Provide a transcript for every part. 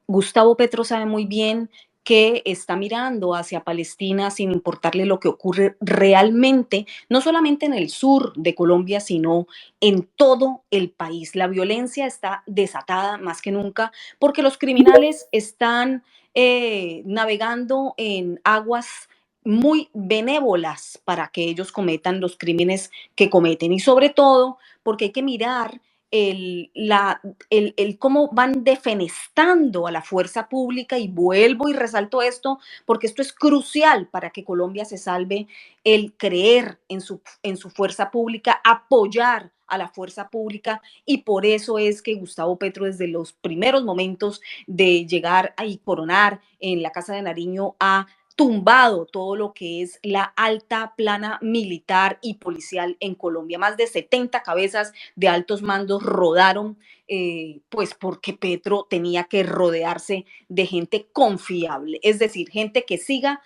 Gustavo Petro sabe muy bien que está mirando hacia Palestina sin importarle lo que ocurre realmente, no solamente en el sur de Colombia, sino en todo el país. La violencia está desatada más que nunca porque los criminales están navegando en aguas muy benévolas para que ellos cometan los crímenes que cometen y sobre todo porque hay que mirar el cómo van defenestando a la fuerza pública y vuelvo y resalto esto porque esto es crucial para que Colombia se salve, el creer en su fuerza pública, apoyar a la fuerza pública y por eso es que Gustavo Petro desde los primeros momentos de llegar y coronar en la Casa de Nariño ha tumbado todo lo que es la alta plana militar y policial en Colombia. Más de 70 cabezas de altos mandos rodaron, pues porque Petro tenía que rodearse de gente confiable, es decir, gente que siga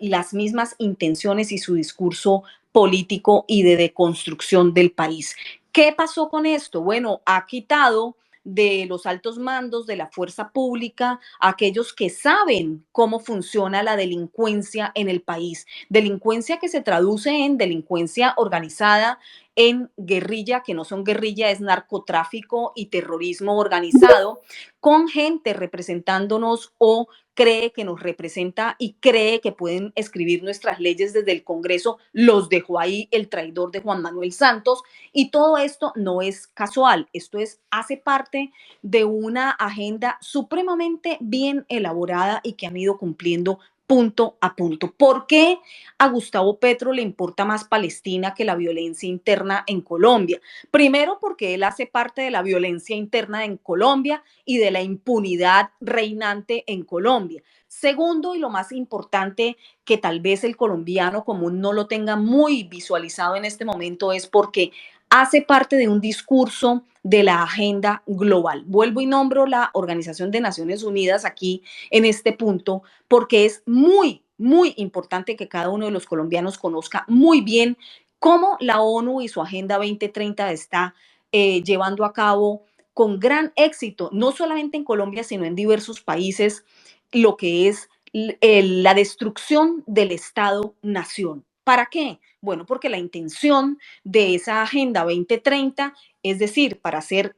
las mismas intenciones y su discurso político y de deconstrucción del país. ¿Qué pasó con esto? Bueno, ha quitado de los altos mandos de la fuerza pública a aquellos que saben cómo funciona la delincuencia en el país. Delincuencia que se traduce en delincuencia organizada, en guerrilla, que no son guerrilla, es narcotráfico y terrorismo organizado, con gente representándonos o cree que nos representa y cree que pueden escribir nuestras leyes desde el Congreso, los dejó ahí el traidor de Juan Manuel Santos, y todo esto no es casual, esto hace parte de una agenda supremamente bien elaborada y que han ido cumpliendo punto a punto. ¿Por qué a Gustavo Petro le importa más Palestina que la violencia interna en Colombia? Primero, porque él hace parte de la violencia interna en Colombia y de la impunidad reinante en Colombia. Segundo, y lo más importante, que tal vez el colombiano común no lo tenga muy visualizado en este momento, es porque hace parte de un discurso de la agenda global. Vuelvo y nombro la Organización de Naciones Unidas aquí en este punto, porque es muy importante que cada uno de los colombianos conozca muy bien cómo la ONU y su Agenda 2030 está llevando a cabo con gran éxito, no solamente en Colombia, sino en diversos países, lo que es la destrucción del Estado-nación. ¿Para qué? Bueno, porque la intención de esa Agenda 2030, es decir, para ser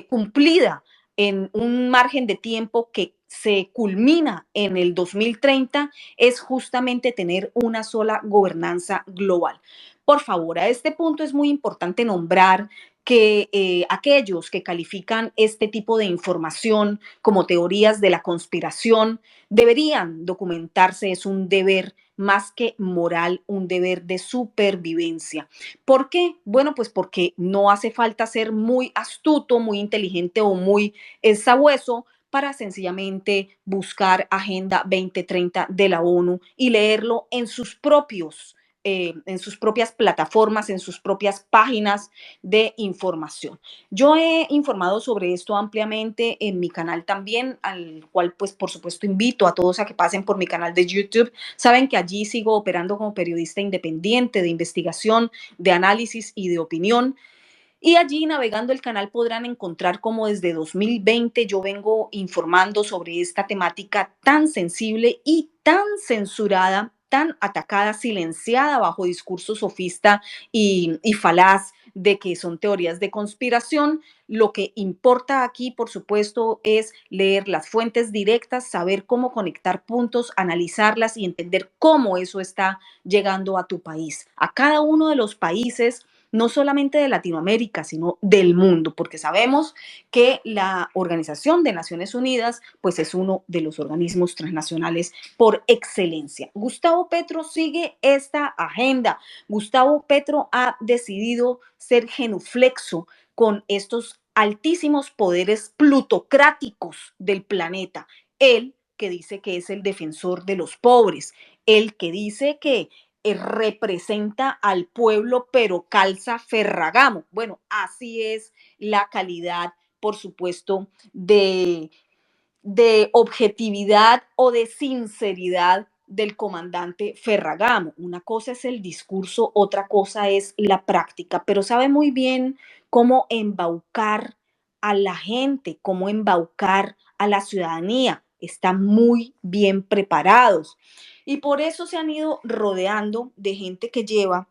cumplida en un margen de tiempo que se culmina en el 2030, es justamente tener una sola gobernanza global. Por favor, a este punto es muy importante nombrar que aquellos que califican este tipo de información como teorías de la conspiración deberían documentarse, es un deber más que moral, un deber de supervivencia. ¿Por qué? Bueno, pues porque no hace falta ser muy astuto, muy inteligente o muy sabueso para sencillamente buscar Agenda 2030 de la ONU y leerlo en sus propias plataformas, en sus propias páginas de información. Yo he informado sobre esto ampliamente en mi canal también, al cual pues por supuesto invito a todos a que pasen por mi canal de YouTube. Saben que allí sigo operando como periodista independiente de investigación, de análisis y de opinión. Y allí navegando el canal podrán encontrar cómo desde 2020 yo vengo informando sobre esta temática tan sensible y tan censurada, tan atacada, silenciada bajo discurso sofista y falaz de que son teorías de conspiración. Lo que importa aquí, por supuesto, es leer las fuentes directas, saber cómo conectar puntos, analizarlas y entender cómo eso está llegando a tu país, a cada uno de los países, no solamente de Latinoamérica, sino del mundo, porque sabemos que la Organización de Naciones Unidas, pues es uno de los organismos transnacionales por excelencia. Gustavo Petro sigue esta agenda. Gustavo Petro ha decidido ser genuflexo con estos altísimos poderes plutocráticos del planeta. Él que dice que es el defensor de los pobres, el que dice que representa al pueblo, pero calza Ferragamo. Bueno, así es la calidad, por supuesto, de objetividad o de sinceridad del comandante Ferragamo. Una cosa es el discurso, otra cosa es la práctica, pero sabe muy bien cómo embaucar a la gente, cómo embaucar a la ciudadanía, están muy bien preparados. Y por eso se han ido rodeando de gente que lleva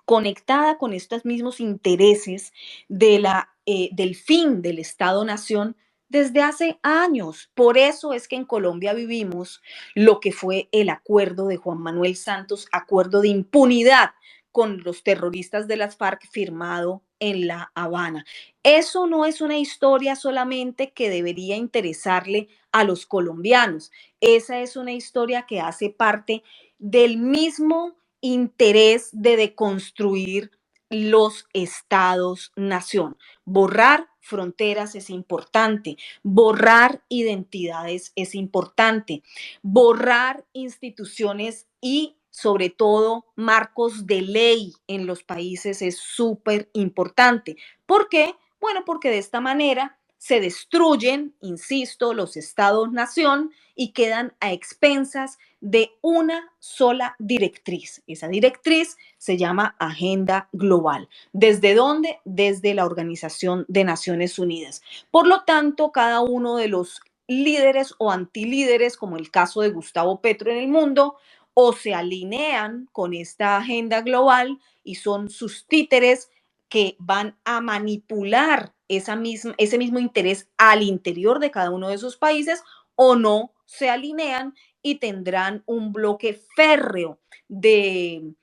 conectada con estos mismos intereses del fin del Estado-Nación desde hace años. Por eso es que en Colombia vivimos lo que fue el acuerdo de Juan Manuel Santos, acuerdo de impunidad con los terroristas de las FARC firmado en La Habana. Eso no es una historia solamente que debería interesarle a los colombianos. Esa es una historia que hace parte del mismo interés de deconstruir los estados-nación. Borrar fronteras es importante, borrar identidades es importante, borrar instituciones y sobre todo marcos de ley en los países es súper importante. ¿Por qué? Bueno, porque de esta manera se destruyen, insisto, los estados-nación y quedan a expensas de una sola directriz. Esa directriz se llama Agenda Global. ¿Desde dónde? Desde la Organización de Naciones Unidas. Por lo tanto, cada uno de los líderes o antilíderes, como el caso de Gustavo Petro en el mundo, o se alinean con esta agenda global y son sus títeres que van a manipular ese mismo interés al interior de cada uno de esos países, o no se alinean y tendrán un bloque férreo de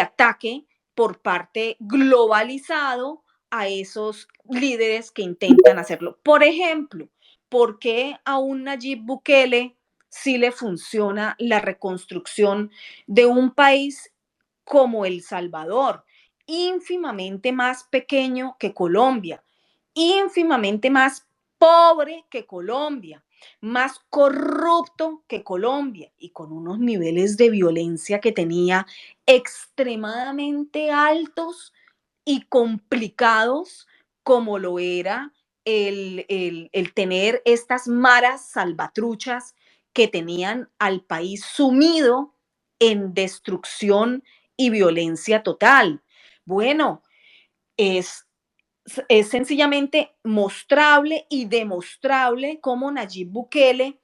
ataque por parte globalizado a esos líderes que intentan hacerlo. Por ejemplo, ¿por qué a un Nayib Bukele sí le funciona la reconstrucción de un país como El Salvador, ínfimamente más pequeño que Colombia, ínfimamente más pobre que Colombia, más corrupto que Colombia y con unos niveles de violencia que tenía extremadamente altos y complicados como lo era el tener estas maras salvatruchas que tenían al país sumido en destrucción y violencia total? Bueno, es es sencillamente mostrable y demostrable cómo Nayib Bukele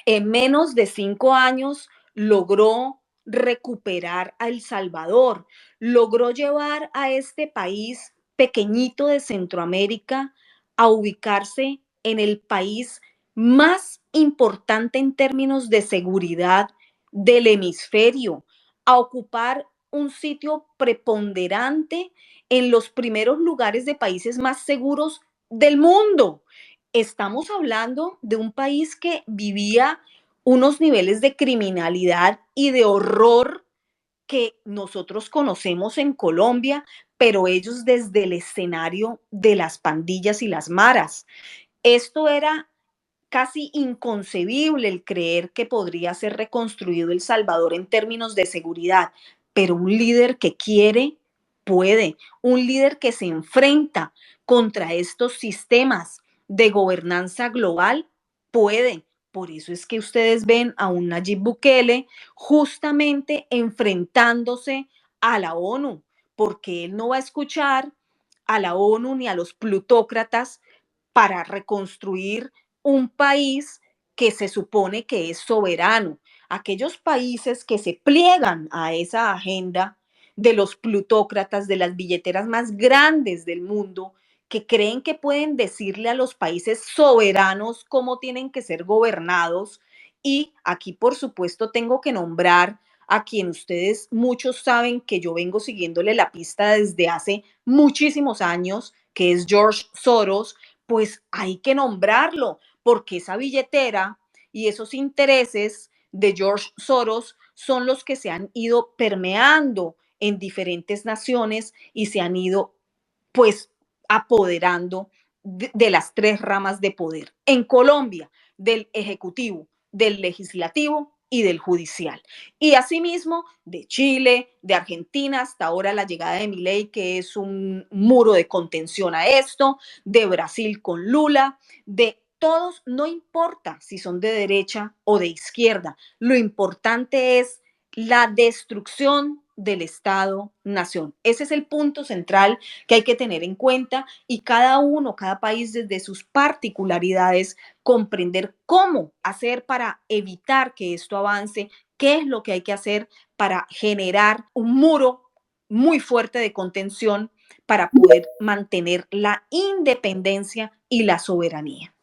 en menos de 5 años logró recuperar a El Salvador, logró llevar a este país pequeñito de Centroamérica a ubicarse en el país más importante en términos de seguridad del hemisferio, a ocupar un sitio preponderante en los primeros lugares de países más seguros del mundo. Estamos hablando de un país que vivía unos niveles de criminalidad y de horror que nosotros conocemos en Colombia, pero ellos desde el escenario de las pandillas y las maras. Esto era casi inconcebible el creer que podría ser reconstruido El Salvador en términos de seguridad, pero un líder que quiere, puede, un líder que se enfrenta contra estos sistemas de gobernanza global, puede. Por eso es que ustedes ven a un Nayib Bukele justamente enfrentándose a la ONU, porque él no va a escuchar a la ONU ni a los plutócratas para reconstruir un país que se supone que es soberano. Aquellos países que se pliegan a esa agenda de los plutócratas, de las billeteras más grandes del mundo, que creen que pueden decirle a los países soberanos cómo tienen que ser gobernados. Y aquí, por supuesto, tengo que nombrar a quien ustedes muchos saben que yo vengo siguiéndole la pista desde hace muchísimos años, que es George Soros. Pues hay que nombrarlo, porque esa billetera y esos intereses de George Soros son los que se han ido permeando en diferentes naciones y se han ido pues apoderando de las tres ramas de poder. En Colombia, del Ejecutivo, del Legislativo y del Judicial. Y asimismo, de Chile, de Argentina, hasta ahora la llegada de Milei, que es un muro de contención a esto, de Brasil con Lula, de todos, no importa si son de derecha o de izquierda, lo importante es la destrucción del Estado-nación. Ese es el punto central que hay que tener en cuenta y cada uno, cada país desde sus particularidades, comprender cómo hacer para evitar que esto avance, qué es lo que hay que hacer para generar un muro muy fuerte de contención para poder mantener la independencia y la soberanía.